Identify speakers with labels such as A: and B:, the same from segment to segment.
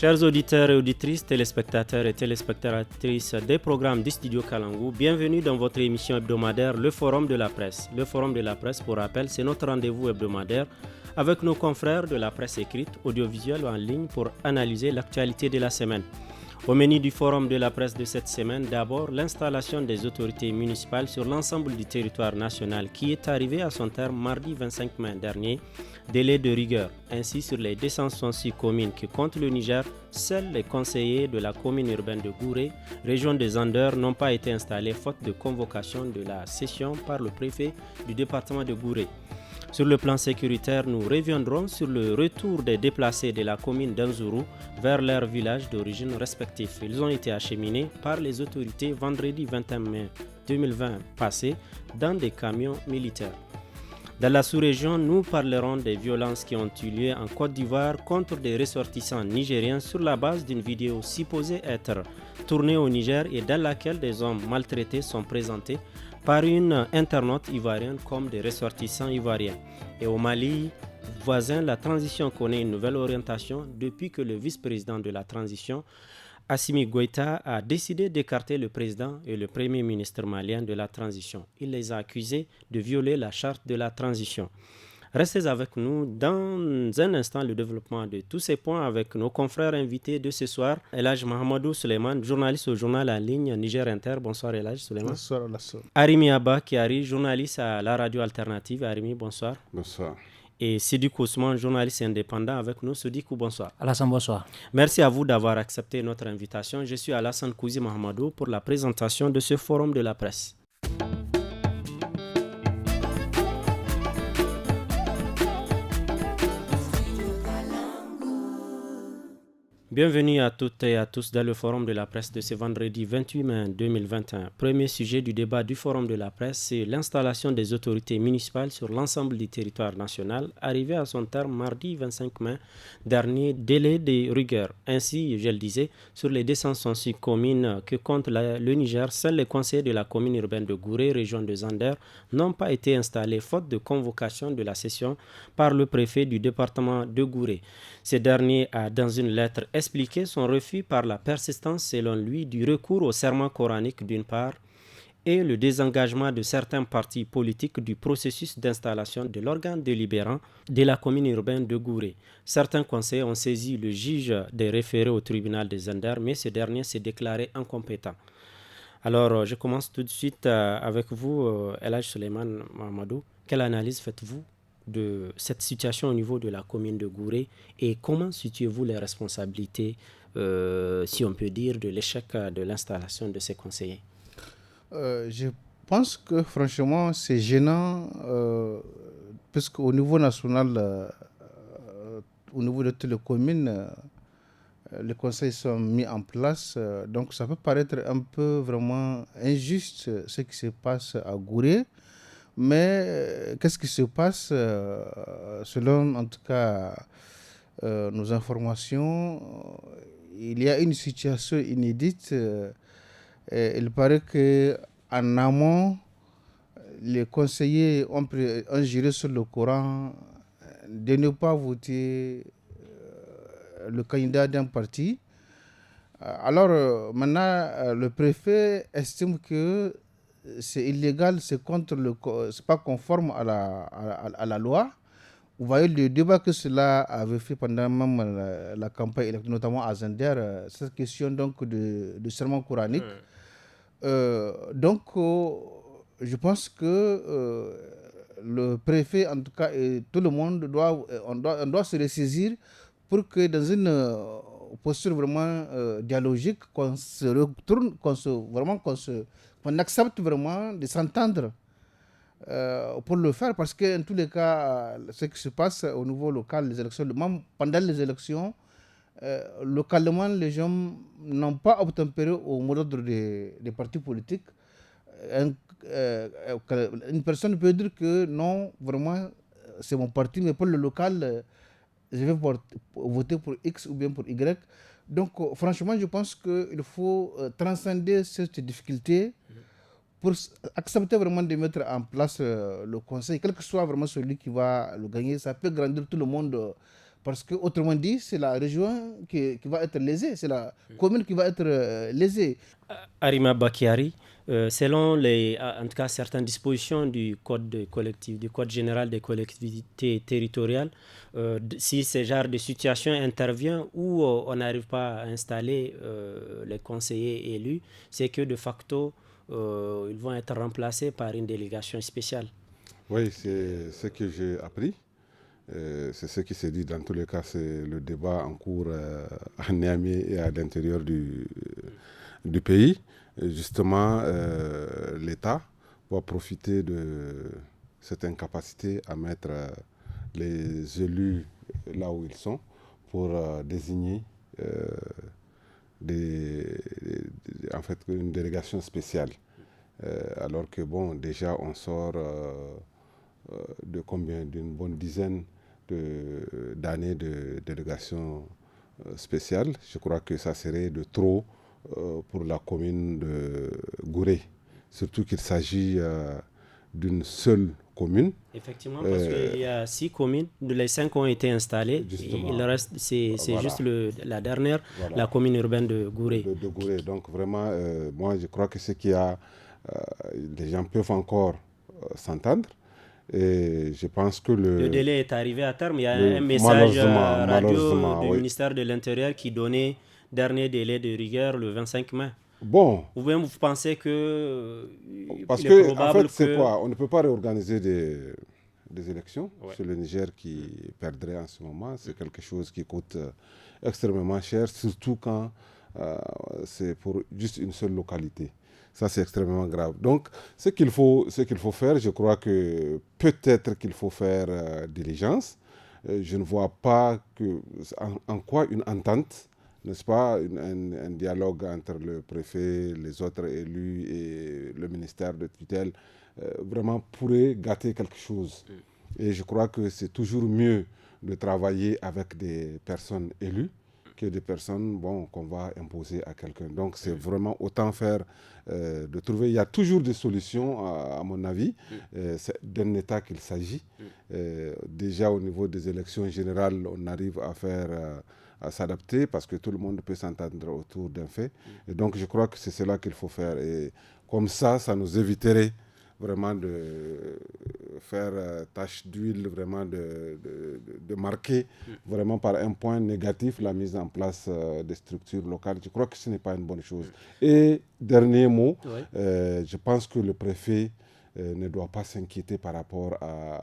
A: Chers auditeurs et auditrices, téléspectateurs et téléspectatrices des programmes du Studio Kalangu, bienvenue dans votre émission hebdomadaire Le Forum de la Presse. Le Forum de la Presse, pour rappel, c'est notre rendez-vous hebdomadaire avec nos confrères de la presse écrite, audiovisuelle ou en ligne pour analyser l'actualité de la semaine. Au menu du Forum de la Presse de cette semaine, d'abord l'installation des autorités municipales sur l'ensemble du territoire national qui est arrivée à son terme mardi 25 mai dernier, délai de rigueur. Ainsi, sur les 266 communes qui comptent le Niger, seuls les conseillers de la commune urbaine de Gouré, région des Anders, n'ont pas été installés faute de convocation de la session par le préfet du département de Gouré. Sur le plan sécuritaire, nous reviendrons sur le retour des déplacés de la commune d'Anzourou vers leurs villages d'origine respectifs. Ils ont été acheminés par les autorités vendredi 21 mai 2020 passé dans des camions militaires. Dans la sous-région, nous parlerons des violences qui ont eu lieu en Côte d'Ivoire contre des ressortissants nigériens sur la base d'une vidéo supposée être tournée au Niger et dans laquelle des hommes maltraités sont présentés par une internaute ivoirienne comme des ressortissants ivoiriens. Et au Mali voisin, la transition connaît une nouvelle orientation depuis que le vice-président de la transition, Assimi Goïta, a décidé d'écarter le président et le premier ministre malien de la transition. Il les a accusés de violer la charte de la transition. Restez avec nous dans un instant le développement de tous ces points avec nos confrères invités de ce soir. Elhaj Mahamadou Suleiman, journaliste au journal en ligne Niger Inter. Bonsoir Elhaj Suleiman.
B: Bonsoir Alassane.
A: Arimi Abba Kiari, journaliste à la radio alternative. Arimi, bonsoir.
C: Bonsoir.
A: Et Sidik Ousmane, journaliste indépendant avec nous. Sidik, bonsoir.
D: Alassane, bonsoir.
A: Merci à vous d'avoir accepté notre invitation. Je suis Alassane Kouzi Mahamadou pour la présentation de ce forum de la presse. Bienvenue à toutes et à tous dans le forum de la presse de ce vendredi 28 mai 2021. Premier sujet du débat du forum de la presse, c'est l'installation des autorités municipales sur l'ensemble du territoire national, arrivé à son terme mardi 25 mai dernier, délai de rigueur. Ainsi, je le disais, sur les 266 communes que compte le Niger, seuls les conseillers de la commune urbaine de Gouré, région de Zander, n'ont pas été installés faute de convocation de la session par le préfet du département de Gouré. Ce dernier a, dans une lettre, expliqué son refus par la persistance, selon lui, du recours au serment coranique d'une part et le désengagement de certains partis politiques du processus d'installation de l'organe délibérant de la commune urbaine de Gouré. Certains conseillers ont saisi le juge des référés au tribunal de Zander, mais ce dernier s'est déclaré incompétent. Alors, je commence tout de suite avec vous, Elhaj Suleiman Mahamadou. Quelle analyse faites-vous de cette situation au niveau de la commune de Gouré et comment situez-vous les responsabilités, si on peut dire, de l'échec de l'installation de ces conseillers?
B: Je pense que franchement c'est gênant puisqu'au niveau national, au niveau de toutes les communes, les conseils sont mis en place. Donc ça peut paraître un peu vraiment injuste ce qui se passe à Gouré. Mais qu'est-ce qui se passe selon en tout cas nos informations, il y a une situation inédite. Il paraît qu'en amont, les conseillers ont juré sur le Coran de ne pas voter le candidat d'un parti. Alors maintenant, le préfet estime que c'est illégal, c'est pas conforme à la loi. Vous voyez le débat que cela avait fait pendant même la campagne électorale, notamment à Zander, cette question donc de serment coranique. Donc, je pense que le préfet, en tout cas, et tout le monde on doit se ressaisir pour que dans une posture vraiment dialogique, qu'on se retourne, qu'on accepte vraiment de s'entendre pour le faire, parce que dans tous les cas, ce qui se passe au niveau local, les élections, même pendant les élections, localement, les gens n'ont pas obtempéré au mot d'ordre des partis politiques. Une personne peut dire que non, vraiment, c'est mon parti, mais pour le local, je vais voter pour X ou bien pour Y. Donc, franchement, je pense qu'il faut transcender cette difficulté pour accepter vraiment de mettre en place le conseil, quel que soit vraiment celui qui va le gagner. Ça peut grandir tout le monde Parce que, autrement dit, c'est la région qui va être lésée, c'est la commune qui va être lésée.
A: Arima Bakiari, selon en tout cas certaines dispositions du du code général des collectivités territoriales, si ce genre de situation intervient où on n'arrive pas à installer les conseillers élus, c'est que de facto, ils vont être remplacés par une délégation spéciale.
C: Oui, c'est ce que j'ai appris. C'est ce qui s'est dit. Dans tous les cas, c'est le débat en cours à Niamey et à l'intérieur du pays. Et justement, l'État va profiter de cette incapacité à mettre les élus là où ils sont pour désigner en fait, une délégation spéciale. Alors que, bon, déjà, on sort de combien? D'une bonne dizaine d'années de délégation spéciale. Je crois que ça serait de trop pour la commune de Gouré. Surtout qu'il s'agit d'une seule commune.
A: Effectivement, parce qu'il y a 6 communes, les 5 ont été installées. Il reste, c'est voilà. Juste la dernière, voilà. La commune urbaine de Gouré.
C: De Gouré. Donc vraiment, moi je crois que ce qu'il y a, les gens peuvent encore s'entendre. Et je pense que le
A: délai est arrivé à terme. Il y a un message radio du ministère de l'Intérieur qui donnait dernier délai de rigueur le 25 mai.
C: Bon.
A: Ou bien vous pensez que
C: parce que en fait c'est quoi? On ne peut pas réorganiser des élections sur le Niger qui perdrait en ce moment. C'est quelque chose qui coûte extrêmement cher, surtout quand c'est pour juste une seule localité. Ça, c'est extrêmement grave. Donc, ce qu'il faut faire, je crois que peut-être qu'il faut faire diligence. Je ne vois pas en quoi une entente, n'est-ce pas, un dialogue entre le préfet, les autres élus et le ministère de tutelle vraiment pourrait gâter quelque chose. Et je crois que c'est toujours mieux de travailler avec des personnes élues que des personnes qu'on va imposer à quelqu'un. Donc c'est vraiment autant faire de trouver. Il y a toujours des solutions, à mon avis. C'est d'un État qu'il s'agit. Déjà au niveau des élections générales, on arrive à faire à s'adapter parce que tout le monde peut s'entendre autour d'un fait. Et donc je crois que c'est cela qu'il faut faire. Et comme ça nous éviterait vraiment de faire tâche d'huile, vraiment de marquer vraiment par un point négatif la mise en place des structures locales. Je crois que ce n'est pas une bonne chose. Et dernier mot, je pense que le préfet ne doit pas s'inquiéter par rapport à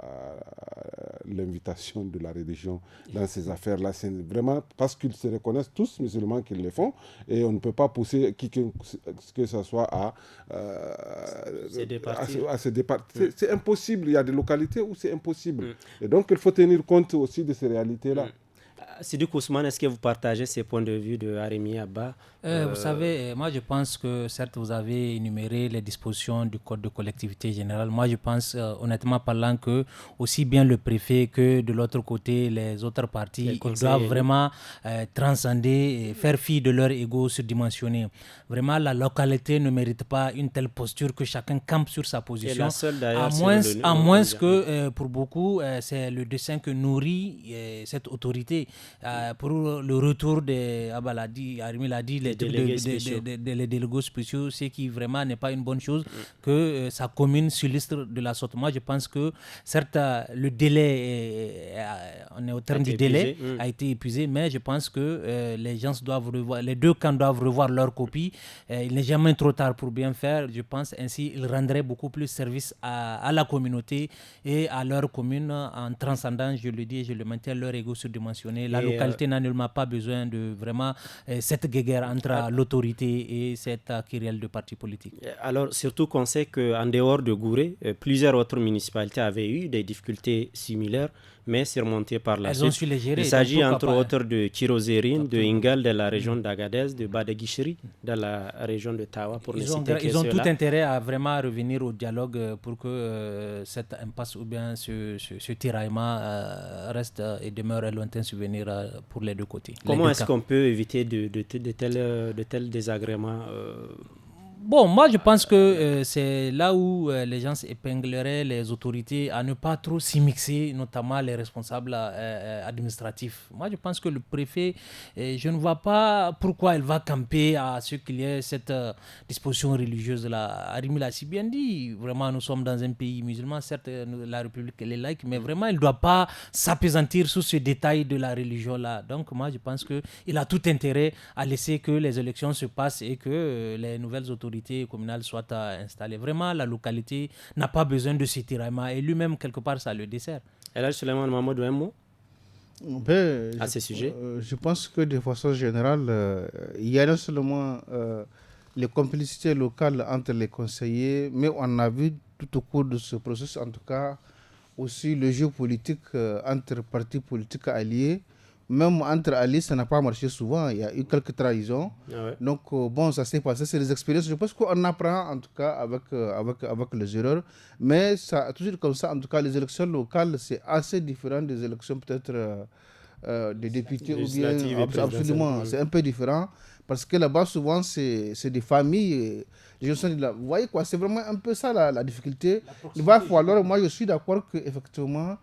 C: l'invitation de la religion dans ces affaires-là. C'est vraiment parce qu'ils se reconnaissent tous musulmans qu'ils le font et on ne peut pas pousser qui que ce soit à se départir. C'est impossible. Il y a des localités où c'est impossible. Et donc, il faut tenir compte aussi de ces réalités-là.
A: Sidi Kousman, est-ce que vous partagez ces points de vue de Arimi Abba?
D: Vous savez, moi je pense que certes vous avez énuméré les dispositions du Code de collectivité générale. Moi je pense honnêtement parlant que aussi bien le préfet que de l'autre côté les autres partis ils doivent vraiment transcender et faire fi de leur ego surdimensionné. Vraiment la localité ne mérite pas une telle posture que chacun campe sur sa position. À moins que pour beaucoup c'est le dessein que nourrit cette autorité. Pour le retour des Arimi l'a dit, les délégués spéciaux, ce qui vraiment n'est pas une bonne chose que sa commune s'illustre de la sorte. Moi je pense que certes le délai on est au terme du délai a été épuisé, mais je pense que les gens doivent revoir, les deux camps doivent revoir leur copie. Il n'est jamais trop tard pour bien faire. Je pense ainsi ils rendraient beaucoup plus service à la communauté et à leur commune en transcendant, je le dis et je le maintiens, leur ego surdimensionné. La localité n'a nullement pas besoin de vraiment cette guéguerre entre l'autorité et cette querelle de partis politiques.
A: Alors, surtout qu'on sait qu'en dehors de Gouré, plusieurs autres municipalités avaient eu des difficultés similaires, mais surmontées par la suite.
D: Elles ont su les gérer.
A: Il s'agit entre autres de Kirozérine, de Ingal, de la région d'Agadez, de Badegishiri, dans la région de Tawa, pour ne citer que
D: Ils ont
A: ceux-là.
D: tout intérêt à vraiment revenir au dialogue pour que cette impasse ou bien ce tiraillement reste et demeure un lointain souvenir pour les deux côtés.
A: Comment est-ce qu'on peut éviter de tels désagréments
D: Bon, moi je pense que c'est là où les gens épingleraient les autorités à ne pas trop s'y mixer, notamment les responsables administratifs. Moi je pense que le préfet, je ne vois pas pourquoi il va camper à ce qu'il y ait cette disposition religieuse-là. Arimi l'a si bien dit, vraiment nous sommes dans un pays musulman, certes la République elle est laïque, mais vraiment il ne doit pas s'appesantir sur ce détail de la religion-là. Donc moi je pense qu'il a tout intérêt à laisser que les élections se passent et que les nouvelles autorités communales soient installées. Vraiment, la localité n'a pas besoin de ce tiraillement et lui-même, quelque part, ça le dessert.
A: Et là, Suleiman Mamadou, un mot à ce sujet?
B: Je pense que de façon générale, il y a non seulement les complicités locales entre les conseillers, mais on a vu tout au cours de ce processus, en tout cas, aussi le jeu politique entre partis politiques alliés. Même entre alliés, ça n'a pas marché souvent. Il y a eu quelques trahisons.
A: Ah ouais.
B: Donc, bon, ça s'est passé. C'est des expériences. Je pense qu'on apprend, en tout cas, avec les erreurs. Mais ça a toujours comme ça. En tout cas, les élections locales, c'est assez différent des élections peut-être des députés ou bien. Absolument. C'est un peu différent. Parce que là-bas, souvent, c'est des familles. Les gens sont là. Vous voyez quoi, c'est vraiment un peu ça la difficulté. Il va falloir, moi, je suis d'accord qu'effectivement,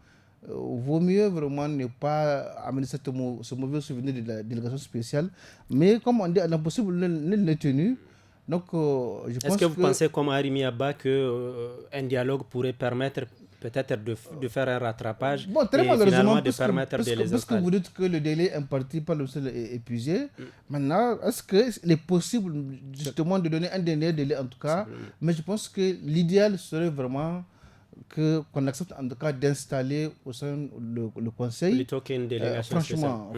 B: vaut mieux vraiment ne pas amener ce mauvais souvenir de la délégation spéciale. Mais comme on dit, elle est impossible de le tenir. Donc, je pense
A: Est-ce que vous pensez, comme Arimi Abba, qu'un dialogue pourrait permettre peut-être de faire un rattrapage et finalement de permettre de les installer?
B: Parce que vous dites que le délai imparti par le seul est épuisé, maintenant, est-ce qu'il est possible justement de donner un dernier délai en tout cas? Mais je pense que l'idéal serait vraiment qu'on accepte en tout cas d'installer au sein le conseil.
A: Plutôt qu'une délégation
B: franchement,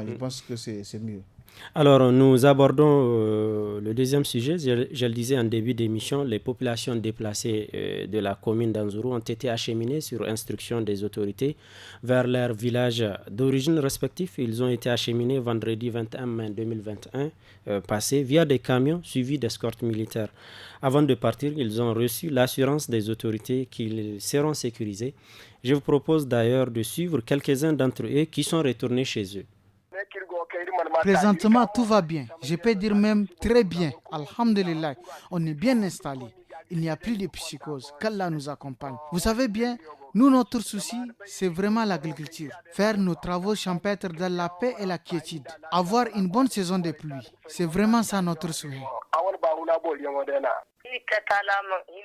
B: je pense que c'est mieux.
A: Alors, nous abordons le deuxième sujet. Je le disais en début d'émission, les populations déplacées de la commune d'Anzourou ont été acheminées sur instruction des autorités vers leurs villages d'origine respectifs. Ils ont été acheminés vendredi 21 mai 2021 passé via des camions suivis d'escortes militaires. Avant de partir, ils ont reçu l'assurance des autorités qu'ils seront sécurisés. Je vous propose d'ailleurs de suivre quelques-uns d'entre eux qui sont retournés chez eux.
E: Présentement, tout va bien. Je peux dire même très bien. Alhamdulillah, on est bien installé. Il n'y a plus de psychose. Qu'Allah nous accompagne. Vous savez bien, nous, notre souci, c'est vraiment l'agriculture. Faire nos travaux champêtres dans la paix et la quiétude. Avoir une bonne saison de pluie. C'est vraiment ça notre souhait.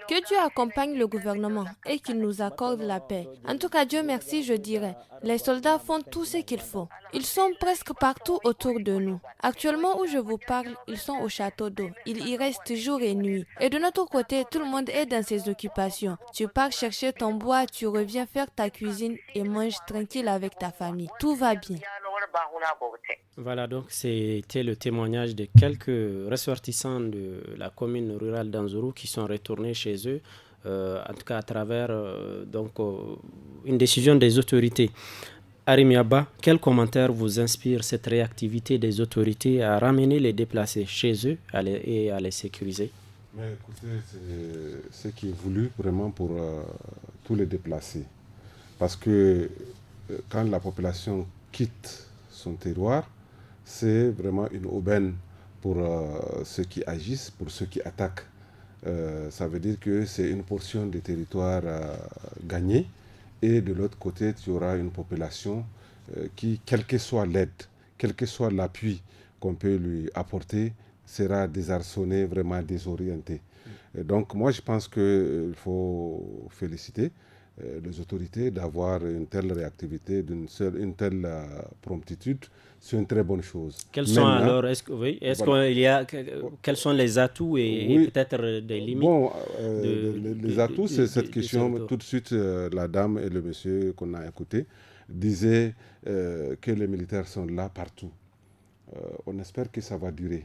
F: Que Dieu accompagne le gouvernement et qu'il nous accorde la paix. En tout cas, Dieu merci, je dirais. Les soldats font tout ce qu'il faut. Ils sont presque partout autour de nous. Actuellement où je vous parle, ils sont au château d'eau. Ils y restent jour et nuit. Et de notre côté, tout le monde est dans ses occupations. Tu pars chercher ton bois, tu reviens faire ta cuisine et manges tranquille avec ta famille. Tout va bien.
A: Voilà, donc c'était le témoignage de quelques ressortissants de la commune rurale d'Anzourou qui sont retournés chez eux, en tout cas à travers une décision des autorités. Arimi Abba, quel commentaire vous inspire cette réactivité des autorités à ramener les déplacés chez eux et à les sécuriser?
C: Mais écoutez, c'est ce qui est voulu vraiment pour tous les déplacés. Parce que quand la population quitte son terroir, c'est vraiment une aubaine pour ceux qui agissent, pour ceux qui attaquent. Ça veut dire que c'est une portion du territoire gagnée. Et de l'autre côté, tu auras une population qui, quelle que soit l'aide, quel que soit l'appui qu'on peut lui apporter, sera désarçonnée, vraiment désorientée. Donc moi, je pense qu'il faut féliciter les autorités d'avoir une telle réactivité, une telle promptitude. C'est une très bonne chose.
A: Quels sont alors, quels sont les atouts et peut-être des limites?
C: Bon, les atouts, c'est cette question. Tout de suite, la dame et le monsieur qu'on a écouté disaient que les militaires sont là partout. On espère que ça va durer.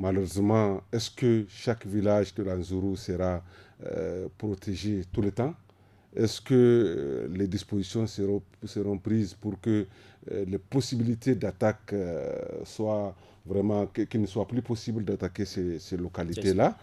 C: Malheureusement, est-ce que chaque village de l'Anzourou sera protégé tout le temps? Est-ce que les dispositions seront prises pour que les possibilités d'attaque soient vraiment, qu'il ne soit plus possible d'attaquer ces localités-là?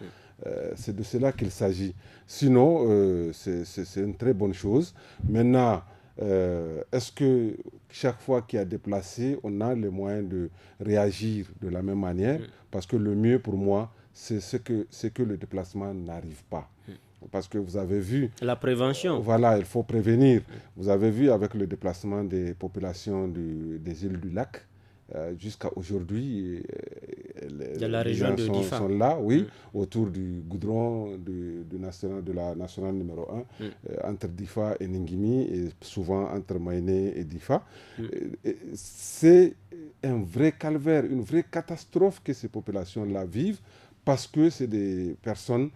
C: C'est de cela qu'il s'agit. Sinon, c'est une très bonne chose. Maintenant, est-ce que chaque fois qu'il y a déplacé, on a les moyens de réagir de la même manière? Parce que le mieux pour moi, c'est ce que le déplacement n'arrive pas. Parce que vous avez vu...
A: La prévention.
C: Voilà, il faut prévenir. Vous avez vu avec le déplacement des populations des îles du lac, jusqu'à aujourd'hui, les gens sont là, oui, autour du goudron de la nationale numéro 1, entre Difa et Ningimi, et souvent entre Maïné et Difa. C'est un vrai calvaire, une vraie catastrophe que ces populations-là vivent, parce que c'est des personnes...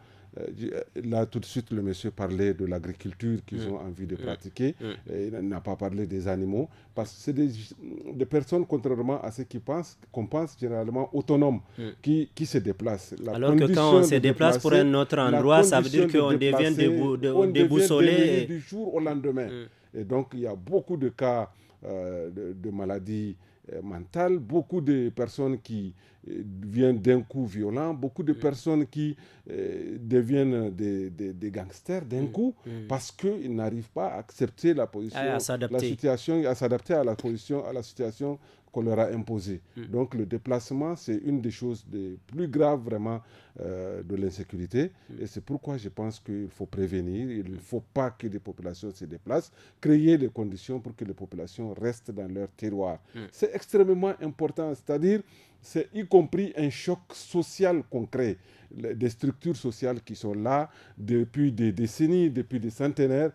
C: Là, tout de suite, le monsieur parlait de l'agriculture qu'ils ont envie de pratiquer. Il n'a pas parlé des animaux. Parce que c'est des personnes, contrairement à ce qu'on pense généralement autonomes, qui se déplacent.
A: Alors que quand on se déplace pour un autre endroit, ça veut dire qu'on devient déboussolé.
C: Du jour au lendemain. Et donc, il y a beaucoup de cas de maladies mentales, beaucoup de personnes qui deviennent d'un coup violents, beaucoup de personnes qui deviennent des gangsters d'un coup, parce qu'ils n'arrivent pas à accepter la position, la situation, à s'adapter à la situation qu'on leur a imposée. Donc le déplacement, c'est une des choses les plus graves vraiment de l'insécurité, et c'est pourquoi je pense qu'il faut prévenir, il ne faut pas que les populations se déplacent, créer les conditions pour que les populations restent dans leur terroir. C'est extrêmement important, c'est-à-dire c'est y compris un choc social concret. Des structures sociales qui sont là depuis des décennies, depuis des centenaires,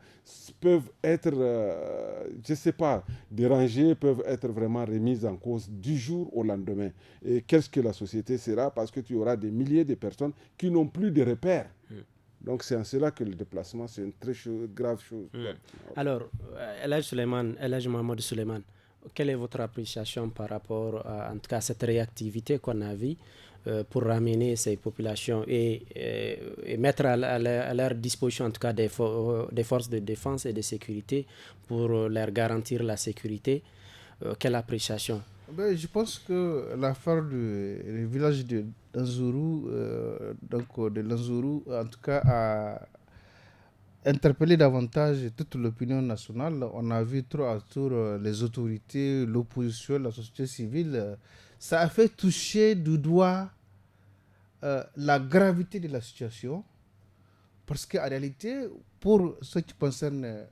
C: peuvent être, je ne sais pas, dérangées, peuvent être vraiment remises en cause du jour au lendemain. Et qu'est-ce que la société sera? Parce que tu auras des milliers de personnes qui n'ont plus de repères. Donc c'est en cela que le déplacement, c'est une très grave chose.
A: Alors, Elhaj Mohamed Suleiman, quelle est votre appréciation par rapport à, en tout cas, cette réactivité qu'on a vue pour ramener ces populations et mettre à leur disposition, en tout cas, des forces de défense et de sécurité pour leur garantir la sécurité? Quelle appréciation?
B: Je pense que l'affaire du village de Lanzuru, de Lanzuru, en tout cas, a interpellé davantage toute l'opinion nationale. On a vu tour à tour les autorités, l'opposition, la société civile. Ça a fait toucher du doigt la gravité de la situation, parce qu'en réalité, pour ce qui concerne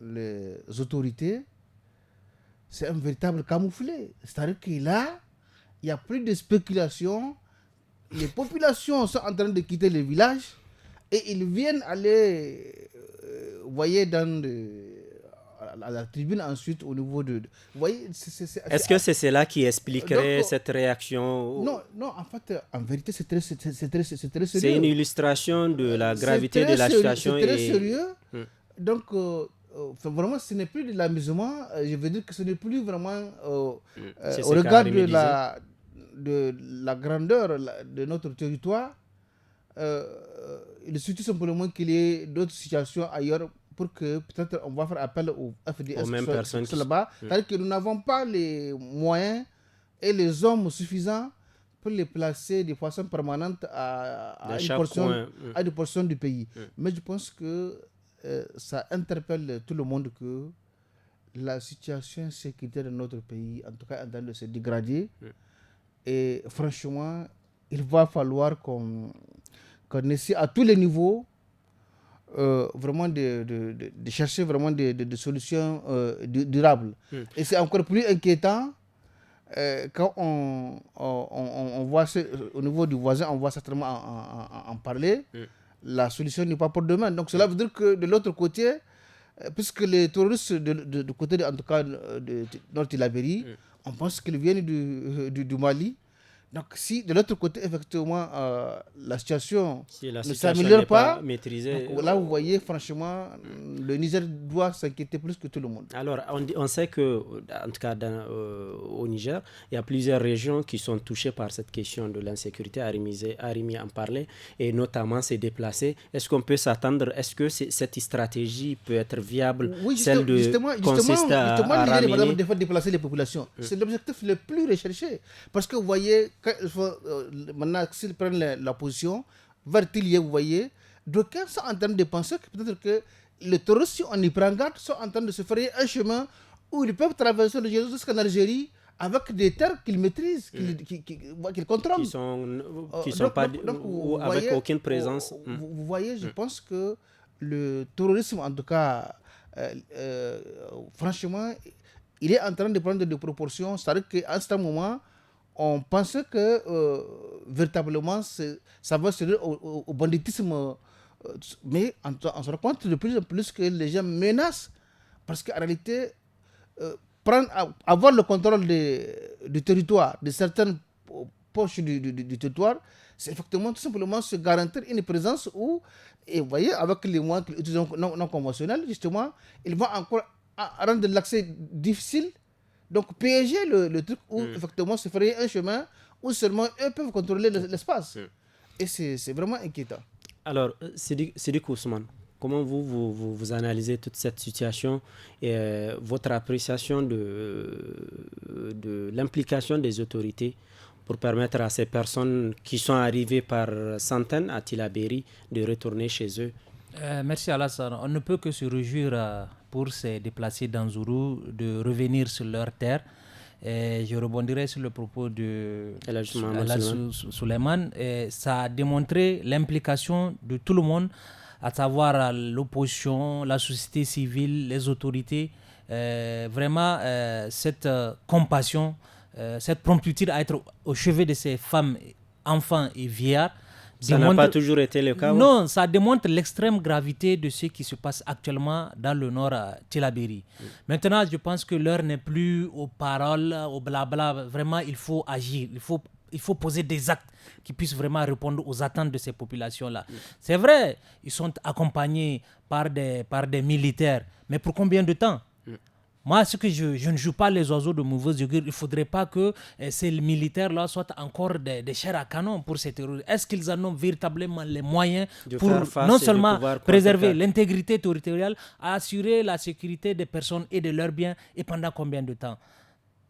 B: les autorités, c'est un véritable camouflet. C'est-à-dire que là, il n'y a plus de spéculation. Les populations sont en train de quitter les villages et ils viennent aller, vous voyez, à la tribune ensuite au niveau de... Vous voyez,
A: est-ce que c'est cela qui expliquerait cette réaction?
B: Non, en fait, en vérité, c'est très sérieux.
A: C'est une illustration de la gravité de la situation.
B: C'est très sérieux. Donc... vraiment, ce n'est plus de l'amusement. Je veux dire que ce n'est plus vraiment au regard de la grandeur de notre territoire. Il suffit simplement qu'il y ait d'autres situations ailleurs pour que peut-être on va faire appel au FDS
A: aux mêmes personnes
B: là-bas. C'est-à-dire que nous n'avons pas les moyens et les hommes suffisants pour les placer de façon permanente à une portion du pays. Mais je pense que ça interpelle tout le monde que la situation sécuritaire de notre pays, en tout cas, est en train de se dégrader. Et franchement, il va falloir qu'on essaie à tous les niveaux vraiment de chercher vraiment des solutions durables. Et c'est encore plus inquiétant quand on voit au niveau du voisin, on voit certainement en parler. La solution n'est pas pour demain. Donc cela veut dire que de l'autre côté, puisque les terroristes du côté en tout cas de Nord-Tilabéry, on pense qu'ils viennent du Mali. Donc si de l'autre côté, effectivement, la situation ne s'améliore pas maîtrisée, là vous voyez, franchement, le Niger doit s'inquiéter plus que tout le monde.
A: Alors on sait que, en tout cas au Niger, il y a plusieurs régions qui sont touchées par cette question de l'insécurité. Arimi en parlait, et notamment s'est déplacé. Est-ce qu'on peut s'attendre, est-ce que cette stratégie peut être viable?
B: Oui, justement, ramener... de faire déplacer les populations. C'est l'objectif le plus recherché. Parce que vous voyez, maintenant, s'ils prennent la position vers Tilié, vous voyez, d'aucuns sont en train de penser que peut-être que les terroristes, si on y prend garde, sont en train de se faire un chemin où ils peuvent traverser le Jésus jusqu'en Algérie avec des terres qu'ils maîtrisent, qu'ils contrôlent.
A: Qui sont pas ou avec voyez, aucune présence.
B: Vous voyez, je pense que le terrorisme, en tout cas, franchement, il est en train de prendre des proportions. C'est-à-dire qu'à ce moment, on pensait que véritablement, ça va se réduire au banditisme. Mais on se rend compte de plus en plus que les gens menacent. Parce qu'en réalité, avoir le contrôle du territoire, de certaines poches du territoire, c'est effectivement tout simplement se garantir une présence où, et vous voyez, avec les moyens qu'ils utilisent non conventionnels, justement, ils vont encore rendre l'accès difficile. Donc piéger le truc où effectivement se ferait un chemin où seulement eux peuvent contrôler l'espace. Et c'est vraiment inquiétant.
A: Alors, Sidi Ousmane, comment vous analysez toute cette situation et votre appréciation de l'implication des autorités pour permettre à ces personnes qui sont arrivées par centaines à Tillabéri de retourner chez eux?
D: Merci Alassane. On ne peut que se réjouir pour ces déplacés d'Anzourou de revenir sur leur terre. Et je rebondirai sur le propos de Souleymane. Ça a démontré l'implication de tout le monde, à savoir l'opposition, la société civile, les autorités. Vraiment, cette compassion, cette promptitude à être au chevet de ces femmes, enfants et vieillards.
A: Ça n'a pas toujours été le cas?
D: Non, ça démontre l'extrême gravité de ce qui se passe actuellement dans le nord à Tillabéri. Maintenant, je pense que l'heure n'est plus aux paroles, au blabla. Vraiment, il faut agir. Il faut poser des actes qui puissent vraiment répondre aux attentes de ces populations-là. C'est vrai, ils sont accompagnés par des militaires. Mais pour combien de temps? Moi, ce que je ne joue pas les oiseaux de mauvais augure. Il ne faudrait pas que ces militaires-là soient encore des chairs à canon pour ces terroristes. Est-ce qu'ils en ont véritablement les moyens pour non seulement préserver l'intégrité territoriale, assurer la sécurité des personnes et de leurs biens, et pendant combien de temps?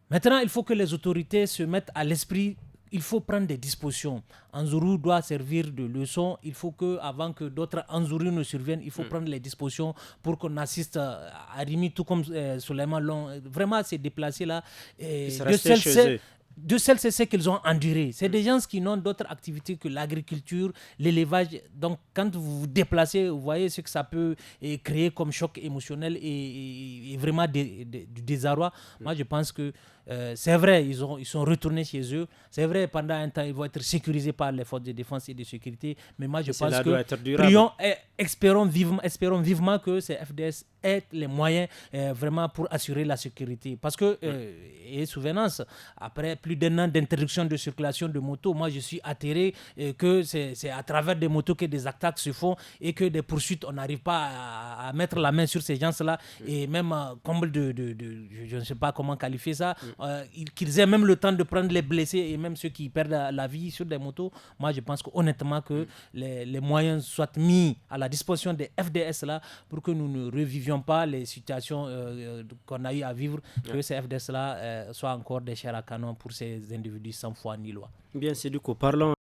D: Maintenant, il faut que les autorités se mettent à l'esprit. Il faut prendre des dispositions. Anzourou doit servir de leçon. Il faut que, avant que d'autres Anzourou ne surviennent, il faut prendre les dispositions pour qu'on assiste à Rimi, tout comme Souleymane. Vraiment, ces déplacés-là. Dieu seul sait ce qu'ils ont enduré. C'est des gens qui n'ont d'autres activités que l'agriculture, l'élevage. Donc, quand vous vous déplacez, vous voyez ce que ça peut créer comme choc émotionnel et vraiment du désarroi. Moi, je pense que c'est vrai, ils sont retournés chez eux. C'est vrai, pendant un temps, ils vont être sécurisés par les forces de défense et de sécurité. Mais moi, je pense que prions et espérons vivement que ces FDS aient les moyens vraiment pour assurer la sécurité. Parce que, et souvenance, après plus d'un an d'interdiction de circulation de motos, moi, je suis atterré que c'est à travers des motos que des attaques se font et que des poursuites, on n'arrive pas à mettre la main sur ces gens-là. Et même, comble je ne sais pas comment qualifier ça, qu'ils aient même le temps de prendre les blessés et même ceux qui perdent la vie sur des motos. Moi, je pense honnêtement que les moyens soient mis à la disposition des FDS là pour que nous ne revivions pas les situations qu'on a eu à vivre, que ces FDS là soient encore des chairs à canon pour ces individus sans foi ni loi.
A: Bien, c'est du coup, parlons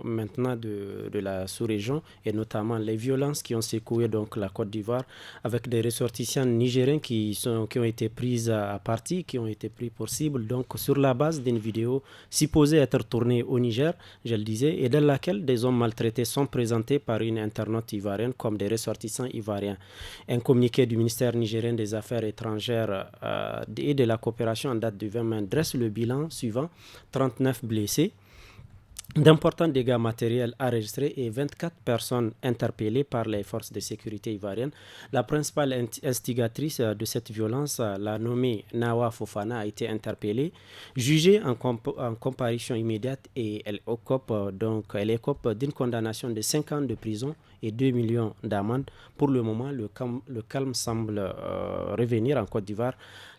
A: maintenant de la sous-région et notamment les violences qui ont secoué donc la Côte d'Ivoire avec des ressortissants nigériens qui ont été pris à partie, qui ont été pris pour cible donc sur la base d'une vidéo supposée être tournée au Niger, je le disais, et dans laquelle des hommes maltraités sont présentés par une internaute ivoirienne comme des ressortissants ivoiriens. Un communiqué du ministère nigérien des Affaires étrangères et de la coopération en date du 20 mai dresse le bilan suivant: 39 blessés, d'importants dégâts matériels enregistrés et 24 personnes interpellées par les forces de sécurité ivoiriennes. La principale instigatrice de cette violence, la nommée Nawa Fofana, a été interpellée, jugée en comparution immédiate et elle écope d'une condamnation de 5 ans de prison et 2 millions d'amende. Pour le moment, le calme semble revenir en Côte d'Ivoire.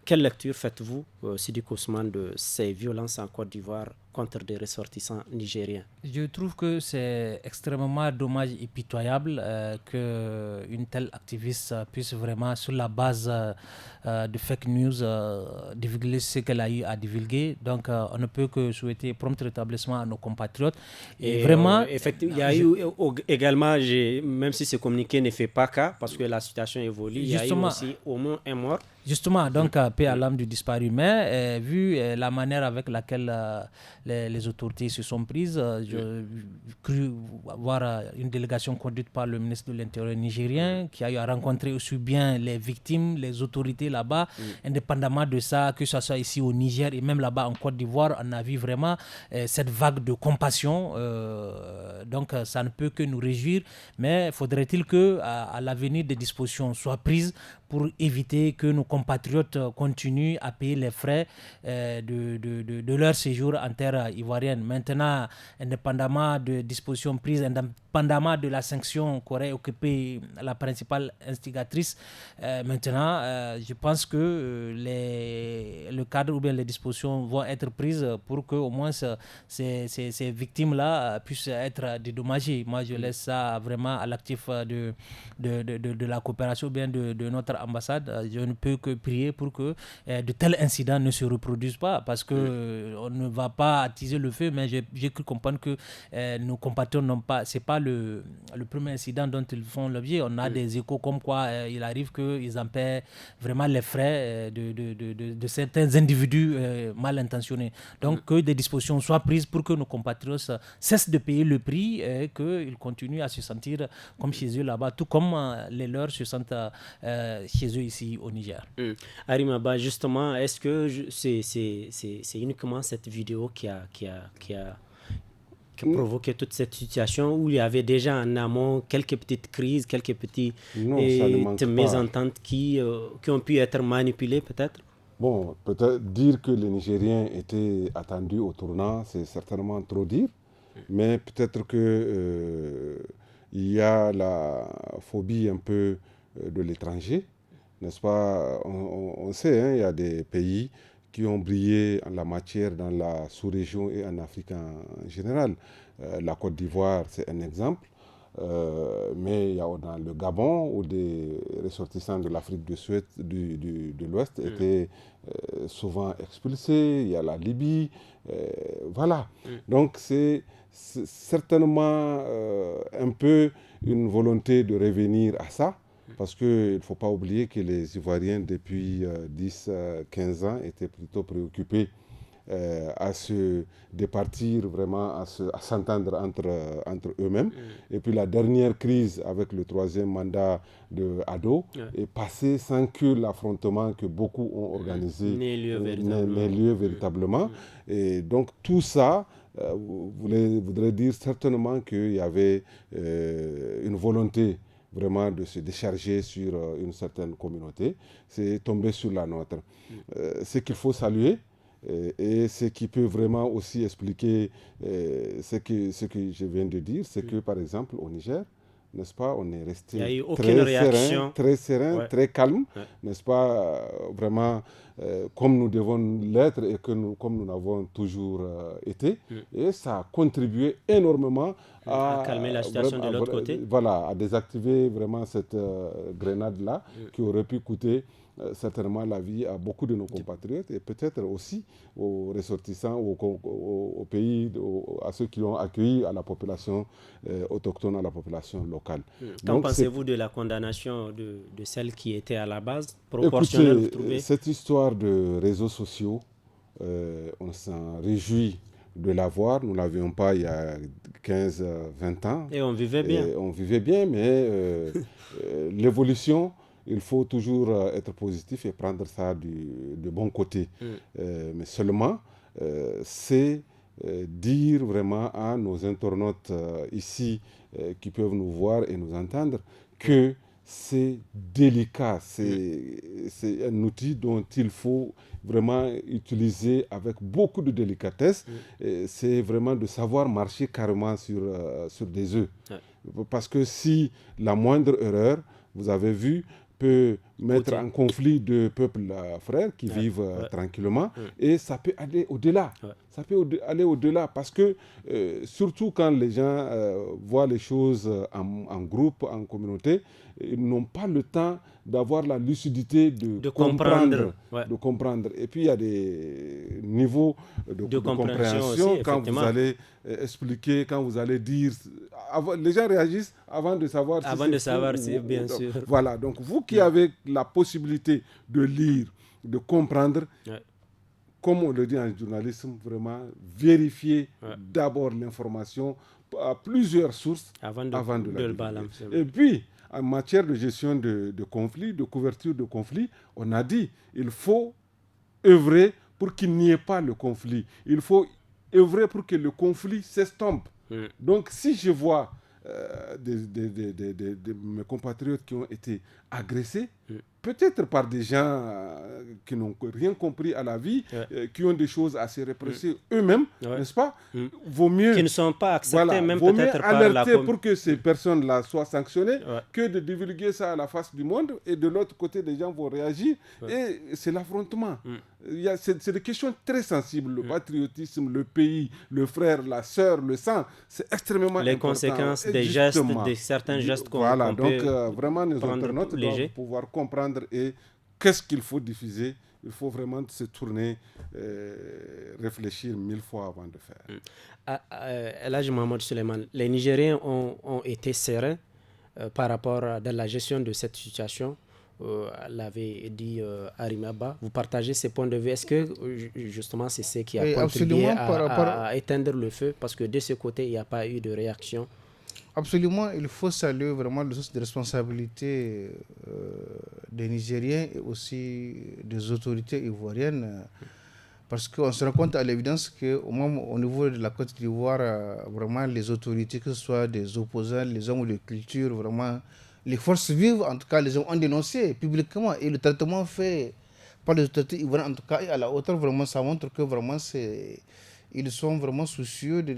A: Quelle lecture faites-vous, Sidi Ousmane, de ces violences en Côte d'Ivoire contre des ressortissants nigériens?
D: Je trouve que c'est extrêmement dommage et pitoyable qu'une telle activiste puisse vraiment, sur la base de fake news, divulguer ce qu'elle a eu à divulguer. Donc, on ne peut que souhaiter prompt rétablissement à nos compatriotes. Et vraiment...
A: effectivement, il y a eu également, même si ce communiqué ne fait pas cas, parce que la situation évolue, il y a eu aussi au moins un mort.
D: Justement, donc, paix à l'âme du disparu. Mais vu la manière avec laquelle les autorités se sont prises, j'ai cru voir une délégation conduite par le ministre de l'Intérieur nigérien qui a eu à rencontrer aussi bien les victimes, les autorités là-bas. Indépendamment de ça, que ce soit ici au Niger et même là-bas en Côte d'Ivoire, on a vu vraiment cette vague de compassion. Donc, ça ne peut que nous réjouir. Mais faudrait-il qu'à l'avenir, des dispositions soient prises pour éviter que nos compatriotes continuent à payer les frais de leur séjour en terre ivoirienne. Maintenant, indépendamment de dispositions prises, indépendamment de la sanction qu'aurait occupée la principale instigatrice, maintenant, je pense que le cadre ou bien les dispositions vont être prises pour que au moins ces victimes-là puissent être dédommagées. Moi, je laisse ça vraiment à l'actif de la coopération ou bien de notre ambassade. Je ne peux que prier pour que de tels incidents ne se reproduisent pas, parce que on ne va pas attiser le feu, mais j'ai cru comprendre que nos compatriotes n'ont pas, c'est pas le premier incident dont ils font l'objet. On a des échos comme quoi il arrive qu'ils en paient vraiment les frais de certains individus mal intentionnés. Donc que des dispositions soient prises pour que nos compatriotes cessent de payer le prix et qu'ils continuent à se sentir comme chez eux là-bas, tout comme les leurs se sentent chez eux ici au Niger.
A: Arimaba, justement, est-ce que c'est uniquement cette vidéo qui a provoqué toute cette situation, où il y avait déjà en amont quelques petites crises, quelques petites mésententes qui ont pu être manipulées peut-être?
C: Bon, peut-être dire que les Nigériens étaient attendus au tournant, c'est certainement trop dire, mais peut-être que il y a la phobie un peu de l'étranger, n'est-ce pas? On sait, hein, il y a des pays qui ont brillé en la matière dans la sous-région et en Afrique en général. La Côte d'Ivoire, c'est un exemple. Mais il y a dans le Gabon, où des ressortissants de l'Afrique de l'Ouest étaient souvent expulsés. Il y a la Libye. Voilà. Donc c'est certainement un peu une volonté de revenir à ça. Parce qu'il ne faut pas oublier que les Ivoiriens, depuis 10-15 ans, étaient plutôt préoccupés à se départir, vraiment à s'entendre entre eux-mêmes. Et puis la dernière crise avec le 3e mandat de Ado est passée sans que l'affrontement que beaucoup ont organisé n'ait lieu véritablement. Et donc tout ça voudrait dire certainement qu'il y avait une volonté vraiment de se décharger sur une certaine communauté. C'est tombé sur la nôtre. Ce qu'il faut saluer, et ce qui peut vraiment aussi expliquer ce que je viens de dire, c'est que par exemple au Niger, n'est-ce pas, on est resté très serein, très calme, n'est-ce pas, vraiment comme nous devons l'être et comme nous l'avons toujours été. Et ça a contribué énormément à
A: calmer la situation de l'autre côté.
C: Voilà, à désactiver vraiment cette grenade-là qui aurait pu coûter certainement la vie à beaucoup de nos compatriotes et peut-être aussi aux ressortissants, aux pays, à ceux qui ont accueilli à la population autochtone, à la population locale.
A: Qu'en pensez-vous de la condamnation de celle qui était à la base proportionnelle?
C: Écoutez, cette histoire de réseaux sociaux, on s'en réjouit de l'avoir. Nous ne l'avions pas il y a 15-20 ans.
A: Et on vivait bien.
C: On vivait bien, mais l'évolution, il faut toujours être positif et prendre ça de bon côté. Mais seulement, c'est dire vraiment à nos internautes ici qui peuvent nous voir et nous entendre que c'est délicat. C'est un outil dont il faut vraiment utiliser avec beaucoup de délicatesse. C'est vraiment de savoir marcher carrément sur des œufs. Parce que si la moindre erreur, vous avez vu, peut mettre en conflit deux peuples frères qui vivent tranquillement, et ça peut aller au-delà. Ça peut aller au-delà parce que, surtout quand les gens voient les choses en groupe, en communauté, ils n'ont pas le temps d'avoir la lucidité de comprendre. De comprendre. Et puis il y a des niveaux de compréhension aussi, quand vous allez expliquer, quand vous allez dire les gens réagissent avant de savoir si
A: avant de savoir si, bien sûr.
C: Voilà, donc vous qui avez la possibilité de lire, de comprendre, comme on le dit en journalisme, vraiment vérifier d'abord l'information à plusieurs sources avant de la balancer. Et puis, en matière de gestion de conflits, de couverture de conflits, on a dit il faut œuvrer pour qu'il n'y ait pas le conflit. Il faut œuvrer pour que le conflit s'estompe. Donc, si je vois mes compatriotes qui ont été agressés, peut-être par des gens qui n'ont rien compris à la vie, qui ont des choses à se répresser eux-mêmes, n'est-ce pas? Vaut mieux,
A: qui ne sont pas acceptés, même
C: vaut
A: peut-être
C: mieux
A: par la
C: alerter pour que ces personnes-là soient sanctionnées que de divulguer ça à la face du monde. Et de l'autre côté, les gens vont réagir et c'est l'affrontement. C'est des questions très sensibles. Le patriotisme, le pays, le frère, la sœur, le sang, c'est extrêmement important.
A: Les conséquences des gestes, de certains gestes qu'on
C: donc
A: peut
C: vraiment, les internautes doivent pouvoir comprendre et qu'est-ce qu'il faut diffuser. Il faut vraiment se tourner, réfléchir 1000 fois avant de faire.
A: Elhadji Mohamed Suleiman, les Nigériens ont été sereins par rapport à la gestion de cette situation. L'avait dit Arimaba. Vous partagez ces points de vue. Est-ce que justement c'est ce qui a contribué à éteindre le feu? Parce que de ce côté, il n'y a pas eu de réaction.
B: Absolument, il faut saluer vraiment le sens de responsabilité des Nigériens et aussi des autorités ivoiriennes. Parce qu'on se rend compte à l'évidence qu'au niveau de la Côte d'Ivoire, vraiment les autorités, que ce soit des opposants, les hommes de culture, vraiment les forces vives, en tout cas, les ont dénoncé publiquement. Et le traitement fait par les autorités ivoiriennes, en tout cas, à la hauteur, vraiment, ça montre que vraiment ils sont vraiment soucieux de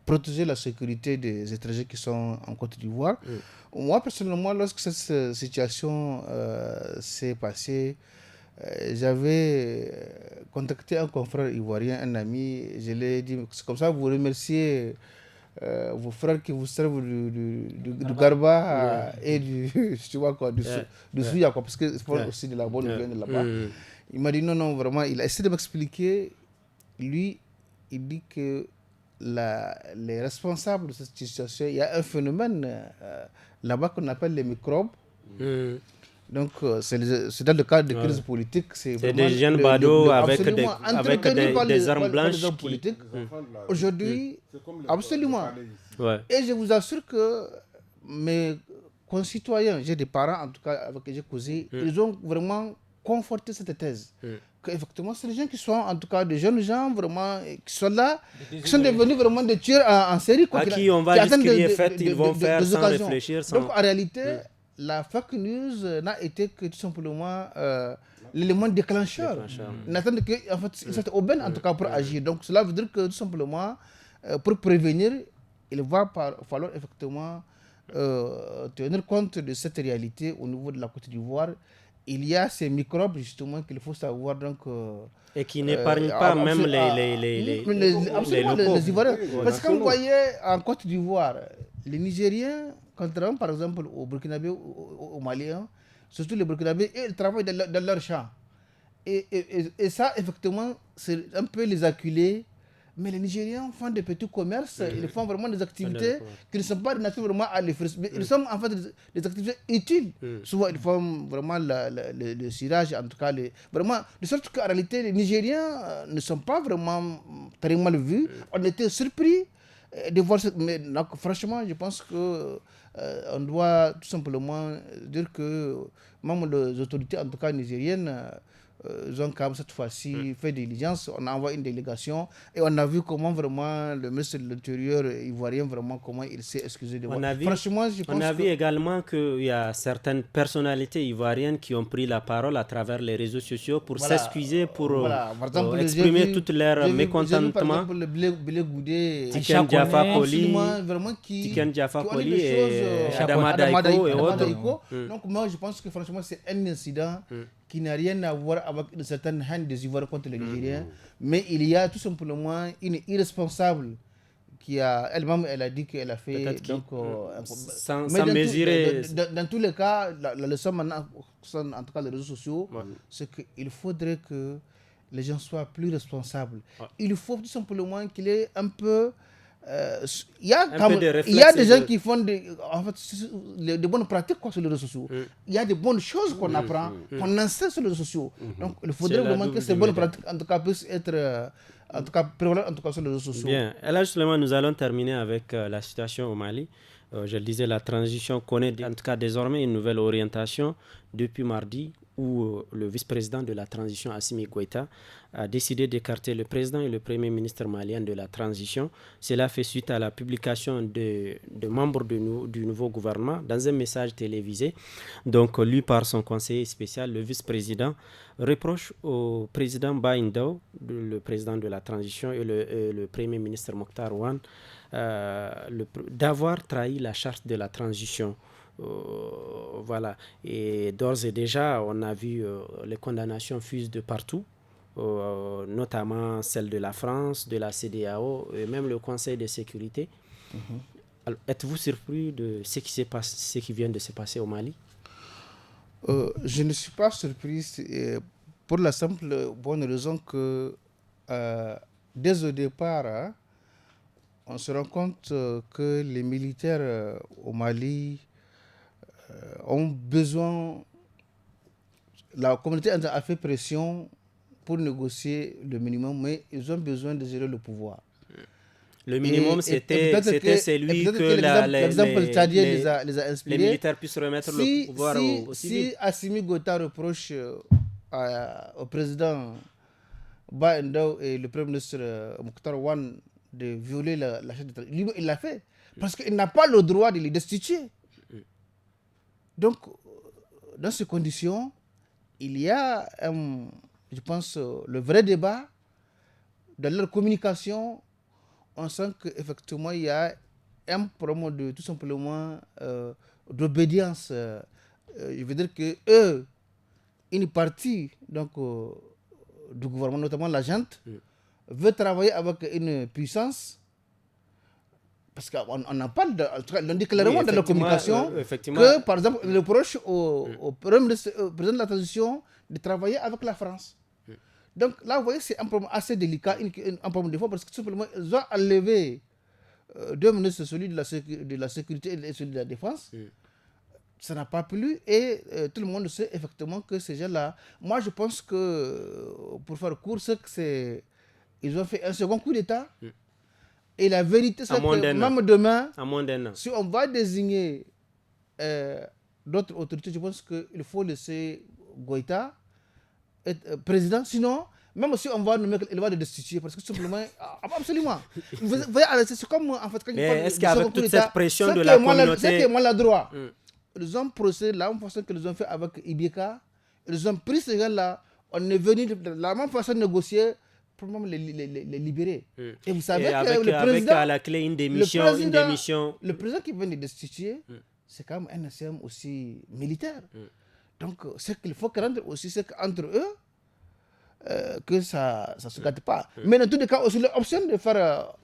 B: protéger la sécurité des étrangers qui sont en Côte d'Ivoire. Moi, personnellement, lorsque cette situation s'est passée, j'avais contacté un confrère ivoirien, un ami. Je lui ai dit, c'est comme ça, vous remerciez vos frères qui vous servent du garba et du souya, parce que c'est aussi de la bonne viande là-bas. Il m'a dit non, vraiment, il a essayé de m'expliquer. Lui, il dit que les responsables de cette situation, il y a un phénomène là-bas qu'on appelle les microbes. Donc, c'est dans le cadre de crise politique. C'est
A: des jeunes badauds avec des armes blanches.
B: Aujourd'hui, absolument. Et je vous assure que mes concitoyens, j'ai des parents en tout cas avec qui j'ai causé, ils ont vraiment conforté cette thèse. Qu'effectivement, c'est des gens qui sont en tout cas des jeunes gens vraiment qui sont là, qui sont devenus vraiment des tueurs en série.
A: À qui on va dire ce qui est fait, ils vont faire sans réfléchir.
B: Donc en réalité, la fake news n'a été que tout simplement l'élément déclencheur. N'attendent qu'en fait, cette aubaine en tout cas pour agir. Donc cela veut dire que tout simplement, pour prévenir, il va falloir effectivement tenir compte de cette réalité au niveau de la Côte d'Ivoire. Il y a ces microbes justement qu'il faut savoir donc
A: et qui n'épargnent pas même les
B: Ivoiriens. Parce que quand vous voyez en Côte d'Ivoire, les Nigériens, contrairement par exemple aux Burkinabés, aux Maliens, surtout les Burkinabés, ils travaillent dans leur champ. Et ça, effectivement, c'est un peu les acculés. Mais les Nigériens font des petits commerces, ils font vraiment des activités qui ne sont pas de nature vraiment à l'effort. Mais ils sont en fait des activités utiles. Souvent, ils font vraiment le cirage, en tout cas. Vraiment, de sorte qu'en réalité, les Nigériens ne sont pas vraiment très mal vus. On était surpris de voir ça. Mais donc, franchement, je pense qu'on doit tout simplement dire que même les autorités, en tout cas nigériennes, ils ont quand même cette fois-ci fait diligence. On a envoyé une délégation et on a vu comment vraiment le ministre de l'Intérieur ivoirien, vraiment comment il s'est excusé de moi.
A: Franchement, je pense on a vu également qu'il y a certaines personnalités ivoiriennes qui ont pris la parole à travers les réseaux sociaux pour s'excuser, pour exprimer tout leur mécontentement.
B: Par exemple, le Blé Goudé,
A: Tiken Diafa Koli et Adama Daiko et autres.
B: Donc moi, je pense que franchement, c'est un incident qui n'a rien à voir avec une certaine haine des Ivoiriens contre les Nigériens, mais il y a tout simplement une irresponsable qui a elle-même, elle a dit qu'elle a fait donc
A: sans mesurer.
B: Dans tous les cas, la leçon maintenant, en tout cas les réseaux sociaux, c'est qu'il faudrait que les gens soient plus responsables. Il faut tout simplement qu'il y ait un peu il y a des gens qui font de bonnes pratiques sur les réseaux sociaux. Il y a de bonnes choses qu'on apprend, qu'on enseigne sur les réseaux sociaux. Donc il faudrait vraiment que ces bonnes pratiques, en tout cas, puissent être prévalentes en tout cas sur les réseaux sociaux.
A: Bien. Et là, justement, nous allons terminer avec la situation au Mali. Je le disais, la transition connaît en tout cas désormais une nouvelle orientation depuis mardi, où le vice-président de la transition, Assimi Goïta, a décidé d'écarter le président et le premier ministre malien de la transition. Cela fait suite à la publication de membres du nouveau gouvernement dans un message télévisé. Donc, lu par son conseiller spécial, le vice-président reproche au président Ba Ndaw, le président de la transition, et le premier ministre Mokhtar Ouane d'avoir trahi la charte de la transition. Voilà. Et d'ores et déjà, on a vu les condamnations fusent de partout, notamment celles de la France, de la CEDEAO et même le Conseil de sécurité. Alors, êtes-vous surpris de ce qui vient de se passer au Mali?
B: Je ne suis pas surpris pour la simple bonne raison que dès au départ, on se rend compte que les militaires au Mali ont besoin, la communauté a fait pression pour négocier le minimum, mais ils ont besoin de gérer le pouvoir.
A: Le minimum, c'était celui que
B: l'exemple tchadien les a inspirés.
A: Les militaires puissent remettre le pouvoir au civil.
B: Si Assimi Goïta reproche au président Ba Ndaw et le premier ministre Mokhtar Ouane de violer la charte de transition, lui, il l'a fait, parce qu'il n'a pas le droit de les destituer. Donc, dans ces conditions, il y a, je pense, le vrai débat. Dans leur communication, on sent qu'effectivement, il y a un problème de, tout simplement, d'obédience. Je veux dire que une partie donc, du gouvernement, notamment la junte, veut travailler avec une puissance. Parce qu'on en parle, on dit clairement dans la communication que, par exemple, le reproche au président de la transition de travailler avec la France. Donc là, vous voyez, c'est un problème assez délicat, un problème de fond, parce que tout simplement, ils ont enlevé deux ministres, celui de la sécurité et celui de la défense. Ça n'a pas plu et tout le monde sait effectivement que ces gens-là, moi je pense que, pour faire court, ils ont fait un second coup d'État. Et la vérité, c'est que même demain, si on va désigner d'autres autorités, je pense qu'il faut laisser Goïta être président. Sinon, même si on va nommer, il va le destituer. Parce que simplement, absolument. Vous voyez, c'est comme en fait quand il parle
A: est-ce qu'avec toute cette pression de la communauté...
B: C'est que maladroit. Ils ont procédé de la même façon qu'ils ont fait avec Ibeka. Ils ont pris ces gens-là. On est venu de la même façon de négocier pour même les libérer. Et vous savez que le président,
A: à la clé une démission.
B: Le président qui vient de destituer, c'est quand même un ACM aussi militaire. Donc, ce qu'il faut rendre aussi, c'est qu'entre eux, que ça ne se gâte pas. Mais dans tous les cas, aussi, l'option de faire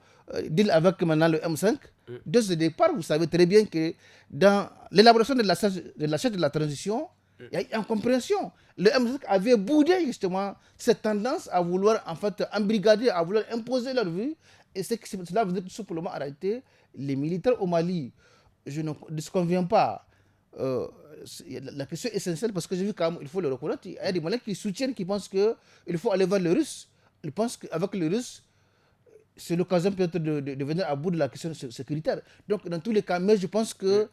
B: deal avec maintenant le M5, dès le départ, vous savez très bien que dans l'élaboration de la charte de la transition, il y a une incompréhension. Le M5 avait boudé justement cette tendance à vouloir en fait embrigader, à vouloir imposer leur vue. Et cela veut dire tout simplement arrêter les militaires au Mali. Je ne disconviens pas. La question est essentielle parce que j'ai vu quand même, il faut le reconnaître, il y a des Maliens qui soutiennent, qui pensent qu'il faut aller vers les Russes. Ils pensent qu'avec les Russes, c'est l'occasion peut-être de venir à bout de la question sécuritaire. Donc dans tous les cas, mais je pense que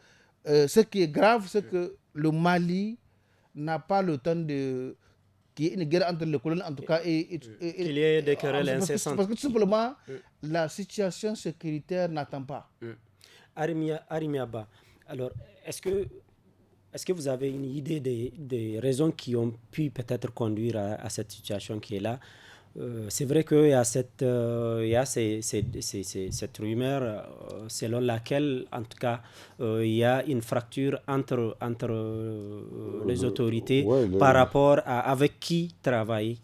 B: ce qui est grave, c'est que le Mali n'a pas le temps qu'il y ait une guerre entre les colonels, en tout cas.
A: Qu'il y ait des querelles incessantes.
B: Parce que tout simplement, la situation sécuritaire n'attend pas.
A: Arimi Abba, alors, est-ce que vous avez une idée des raisons qui ont pu peut-être conduire à cette situation qui est là? C'est vrai qu'il y a cette rumeur selon laquelle, en tout cas, il y a une fracture entre les autorités par rapport à avec qui travailler.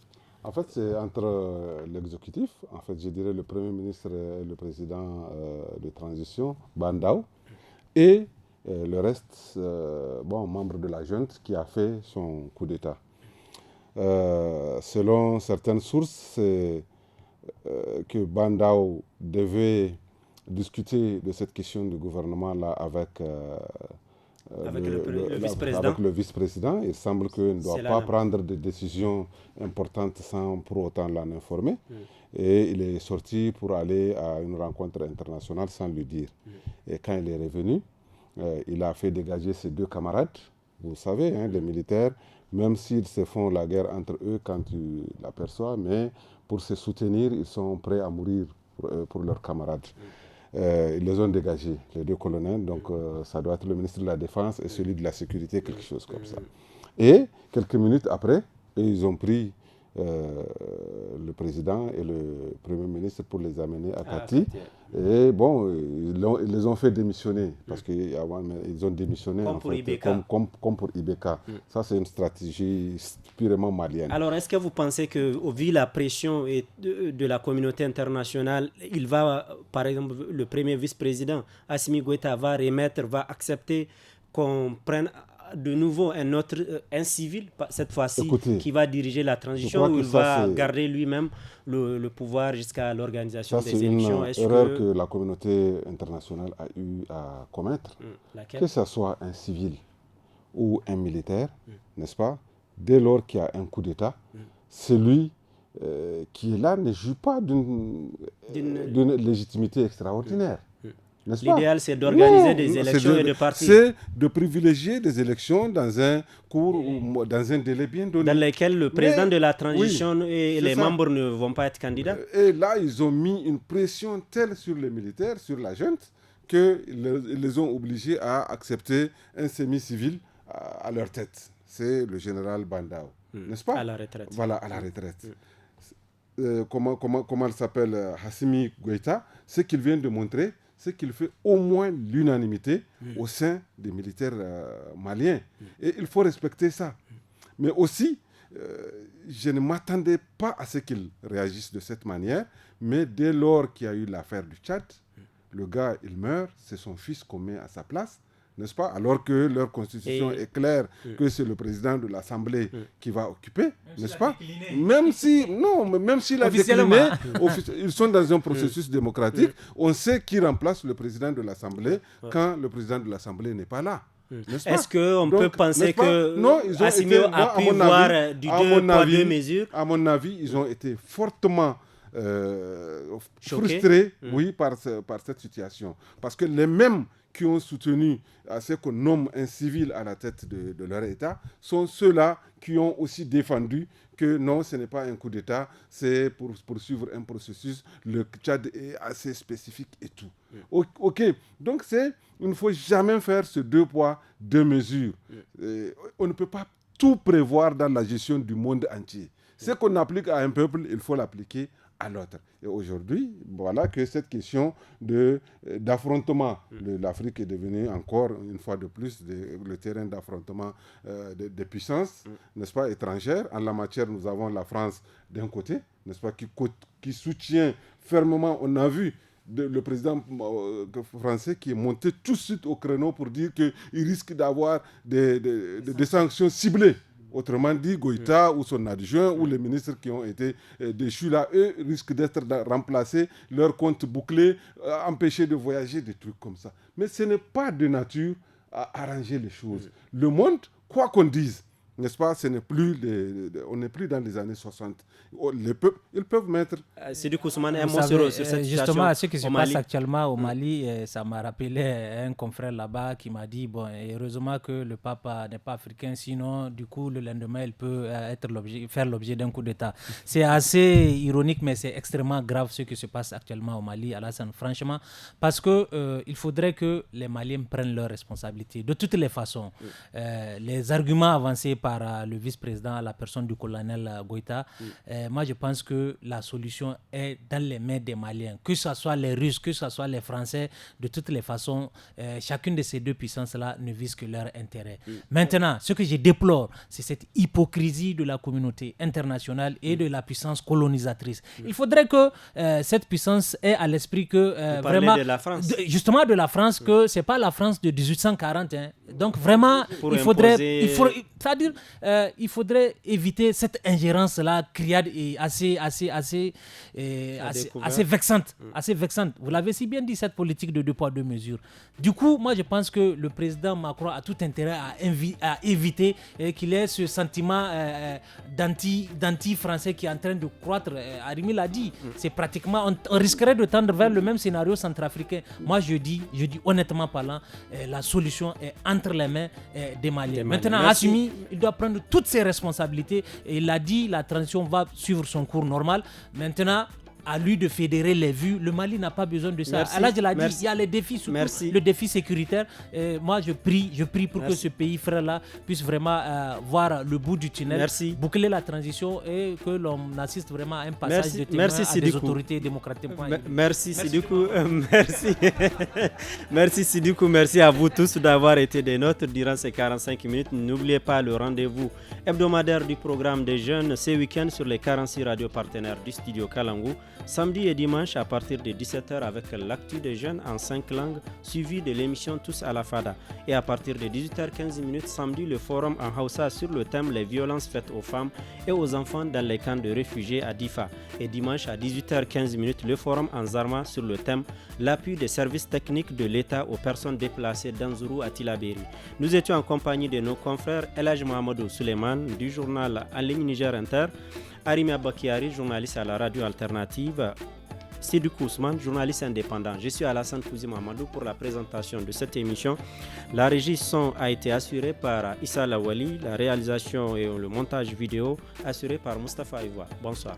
C: En fait, c'est entre l'exécutif, en fait, je dirais le Premier ministre et le président de transition, Ba Ndaw, et le reste, membre de la junte qui a fait son coup d'État. Selon certaines sources, c'est que Ba Ndaw devait discuté de cette question du gouvernement-là avec le vice-président. Il semble qu'il ne doit pas prendre des décisions importantes sans pour autant l'en informer. Et il est sorti pour aller à une rencontre internationale sans lui dire. Et quand il est revenu, il a fait dégager ses 2 camarades, vous savez, les militaires, même s'ils se font la guerre entre eux quand tu l'aperçois, mais pour se soutenir, ils sont prêts à mourir pour leurs camarades. Ils les ont dégagés, les 2 colonels, donc ça doit être le ministre de la Défense et celui de la Sécurité, quelque chose comme ça. Et quelques minutes après, ils ont pris le président et le premier ministre pour les amener à Kati. Et bon, ils les ont fait démissionner, parce qu'ils ont démissionné
A: comme pour Ibeka.
C: Comme pour Ibeka. Ça, c'est une stratégie purement malienne.
A: Alors, est-ce que vous pensez qu'au vu de la pression de la communauté internationale, il va, par exemple, le premier vice-président, Assimi Goïta, va accepter qu'on prenne de nouveau un civil, cette fois-ci, qui va diriger la transition, ou il va garder lui-même le pouvoir jusqu'à l'organisation des élections?
C: C'est une erreur que la communauté internationale a eu à commettre. Que ce soit un civil ou un militaire, n'est-ce pas? Dès lors qu'il y a un coup d'État, celui qui est là ne joue pas d'une légitimité extraordinaire.
A: L'idéal, c'est d'organiser des élections et de partir.
C: C'est de privilégier des élections dans un cours ou dans un délai bien donné.
A: Dans lesquels le président de la transition et les membres ne vont pas être candidats.
C: Et là, ils ont mis une pression telle sur les militaires, sur la junte, qu'ils les ont obligés à accepter un semi-civil à leur tête. C'est le général Bandao, n'est-ce pas?
A: À la retraite.
C: Voilà, à la retraite. Comment il s'appelle, Assimi Goïta, ce qu'il vient de montrer, c'est qu'il fait au moins l'unanimité au sein des militaires maliens. Et il faut respecter ça. Mais aussi, je ne m'attendais pas à ce qu'ils réagissent de cette manière, mais dès lors qu'il y a eu l'affaire du Tchad, le gars, il meurt, c'est son fils qu'on met à sa place, n'est-ce pas? Alors que leur constitution est claire que c'est le président de l'Assemblée qui va occuper, n'est-ce pas? Même s'il a décliné, ils sont dans un processus démocratique, on sait qui remplace le président de l'Assemblée quand le président de l'Assemblée n'est pas là.
A: Est-ce qu'on peut penser que Assimi a pu voir du 2 poids 2 mesures?
C: À mon avis, ils ont été fortement frustrés par cette situation. Parce que les mêmes qui ont soutenu à ce qu'on nomme un civil à la tête de leur État sont ceux-là qui ont aussi défendu que non, ce n'est pas un coup d'État, c'est pour poursuivre un processus. Le Tchad est assez spécifique et tout. Ok, donc il ne faut jamais faire ce 2 poids 2 mesures. On ne peut pas tout prévoir dans la gestion du monde entier. Ce qu'on applique à un peuple, il faut l'appliquer à l'autre. Et aujourd'hui, voilà que cette question d'affrontement, l'Afrique est devenue encore une fois de plus le terrain d'affrontement des puissances, n'est-ce pas, étrangères. En la matière, nous avons la France d'un côté, n'est-ce pas, qui soutient fermement, on a vu le président français qui est monté tout de suite au créneau pour dire qu'il risque d'avoir des sanctions ciblées. Autrement dit, Goïta ou son adjoint ou les ministres qui ont été déchus là, eux risquent d'être remplacés, leur compte bouclé, empêchés de voyager, des trucs comme ça. Mais ce n'est pas de nature à arranger les choses. Le monde, quoi qu'on dise, n'est-ce pas, on n'est plus dans les années 60. Les peuples, ils peuvent mettre...
A: C'est du Kousman, un mot sur cette situation.
D: Justement, ce qui se passe actuellement au Mali, ça m'a rappelé un confrère là-bas qui m'a dit, heureusement que le pape n'est pas africain, sinon, du coup, le lendemain, il peut faire l'objet d'un coup d'État. C'est assez ironique, mais c'est extrêmement grave ce qui se passe actuellement au Mali, Alassane, franchement, parce qu'il faudrait que les Maliens prennent leurs responsabilités. De toutes les façons, les arguments avancés par le vice-président à la personne du colonel Goïta, moi je pense que la solution est dans les mains des Maliens, que ce soit les Russes, que ce soit les Français. De toutes les façons, chacune de ces 2 puissances-là ne vise que leur intérêt. Maintenant, ce que je déplore, c'est cette hypocrisie de la communauté internationale et de la puissance colonisatrice. Il faudrait que cette puissance ait à l'esprit que vraiment,
A: de la France.
D: Justement de la France, que c'est pas la France de 1840. Donc vraiment, il faudrait... C'est-à-dire, il faudrait éviter cette ingérence-là, criade et assez vexante. Assez vexante. Vous l'avez si bien dit, cette politique de 2 poids 2 mesures. Du coup, moi, je pense que le président Macron a tout intérêt à éviter qu'il ait ce sentiment d'anti-français qui est en train de croître. Arimi l'a dit, c'est pratiquement, on risquerait de tendre vers le même scénario centrafricain. Moi, je dis honnêtement parlant, la solution est entre les mains des Maliens. Maintenant, Assimi, il doit prendre toutes ses responsabilités et il a dit, la transition va suivre son cours normal. Maintenant, à lui de fédérer les vues. Le Mali n'a pas besoin de ça. Allah l'a dit, il y a les défis, surtout le défi sécuritaire. Moi, je prie pour que ce pays frère-là puisse vraiment voir le bout du tunnel, boucler la transition et que l'on assiste vraiment à un passage de témoin à des autorités démocratiques.
A: Merci Sidoukou. Merci Sidoukou. Merci à vous tous d'avoir été des nôtres durant ces 45 minutes. N'oubliez pas le rendez-vous hebdomadaire du programme des jeunes ce week-end sur les 46 radios partenaires du studio Kalangu. Samedi et dimanche à partir de 17h avec l'actu des jeunes en 5 langues suivi de l'émission Tous à la Fada. Et à partir de 18h15 samedi, le forum en Hausa sur le thème les violences faites aux femmes et aux enfants dans les camps de réfugiés à Difa. Et dimanche à 18h15 le forum en Zarma sur le thème l'appui des services techniques de l'État aux personnes déplacées d'Anzuru à Tilaberi. Nous étions en compagnie de nos confrères Elhaj Mohamedou Suleiman du journal En ligne Niger Inter, Arimi Abakiari, journaliste à la radio alternative, Sidoukou Ousmane, journaliste indépendant. Je suis Alassane Kouzi Mamadou pour la présentation de cette émission. La régie son a été assurée par Issa Lawali, la réalisation et le montage vidéo assuré par Mustapha Ivoire. Bonsoir.